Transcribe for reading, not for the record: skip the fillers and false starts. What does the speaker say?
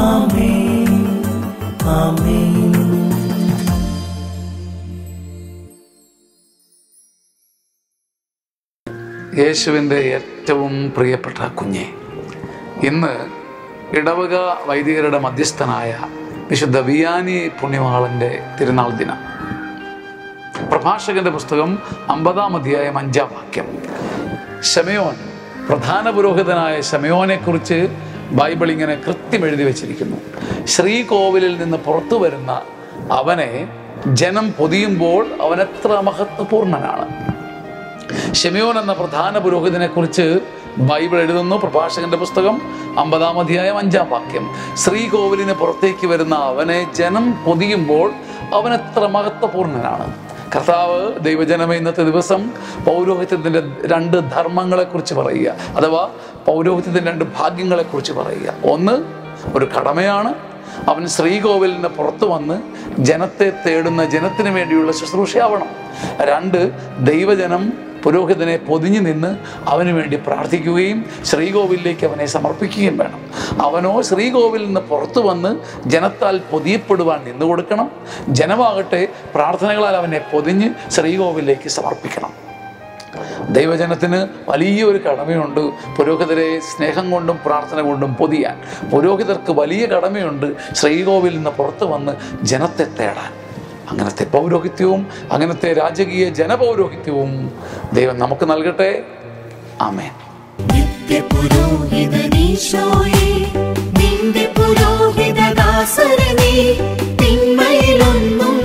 ആമേൻ ആമേൻ. യേശുവിൻ്റെ ഏറ്റവും പ്രിയപ്പെട്ട കുഞ്ഞെ, ഇന്ന് ഇടവക വൈദികരുടെ മധ്യസ്ഥനായ വിശുദ്ധ വിയാനി പുണ്യവാളൻ്റെ തിരുനാൾ ദിനം. പ്രഭാഷകന്റെ പുസ്തകം 50-ാം അധ്യായം 5-ാം വാക്യം. ശമയോൻ, പ്രധാന പുരോഹിതനായ ശമയോനെക്കുറിച്ച് ബൈബിൾ ഇങ്ങനെ കൃത്യം എഴുതി വച്ചിരിക്കുന്നു. ശ്രീകോവിലിൽ നിന്ന് പുറത്തു വരുന്ന അവനെ ജനം പൊതിയുമ്പോൾ അവൻ എത്ര മഹത്വപൂർണനാണ്. ശമയോൻ എന്ന പ്രധാന പുരോഹിതനെ കുറിച്ച് ബൈബിൾ എഴുതുന്നു. പ്രഭാഷകന്റെ പുസ്തകം 50-ാം അധ്യായം 5-ാം വാക്യം. ശ്രീകോവിലിന് പുറത്തേക്ക് വരുന്ന അവനെ ജനം പൊതിയുമ്പോൾ അവൻ എത്ര മഹത്വപൂർണനാണ്. കർത്താവ് ദൈവജനമേ ഇന്നത്തെ ദിവസം പൗരോഹിത്യത്തിൻ്റെ 2 ധർമ്മങ്ങളെക്കുറിച്ച് പറയുക, അഥവാ പൗരോഹിത്യത്തിൻ്റെ 2 ഭാഗ്യങ്ങളെക്കുറിച്ച് പറയുക. ഒന്ന്, ഒരു കടമയാണ്. അവൻ ശ്രീകോവിലിന് പുറത്തു വന്ന് ജനത്തെ തേടുന്ന ജനത്തിന് വേണ്ടിയുള്ള ശുശ്രൂഷയാവണം. 2, ദൈവജനം പുരോഹിതനെ പൊതിഞ്ഞു നിന്ന് അവന് വേണ്ടി പ്രാർത്ഥിക്കുകയും ശ്രീകോവിലേക്ക് അവനെ സമർപ്പിക്കുകയും വേണം. അവനോ ശ്രീകോവിലിൽ നിന്ന് പുറത്തു വന്ന് ജനത്താൽ പൊതിയപ്പെടുവാൻ നിന്നു കൊടുക്കണം. ജനമാകട്ടെ പ്രാർത്ഥനകളാൽ അവനെ പൊതിഞ്ഞ് ശ്രീകോവിലേക്ക് സമർപ്പിക്കണം. ദൈവജനത്തിന് വലിയൊരു കടമയുണ്ട്, പുരോഹിതരെ സ്നേഹം കൊണ്ടും പ്രാർത്ഥന കൊണ്ടും പൊതിയാൻ. പുരോഹിതർക്ക് വലിയ കടമയുണ്ട്, ശ്രീകോവിലിൽ നിന്ന് പുറത്തു വന്ന് ജനത്തെ തേടാൻ. അങ്ങനത്തെ പൗരോഹിത്യവും അങ്ങനത്തെ രാജകീയ ജനപൗരോഹിത്യവും ദൈവം നമുക്ക് നൽകട്ടെ. ആമേൻ. നിത്യപുരോഹിതനീശോയേ, നിന്റെ പുരോഹിതദാസരെ നീ തിന്മയിലൊന്നും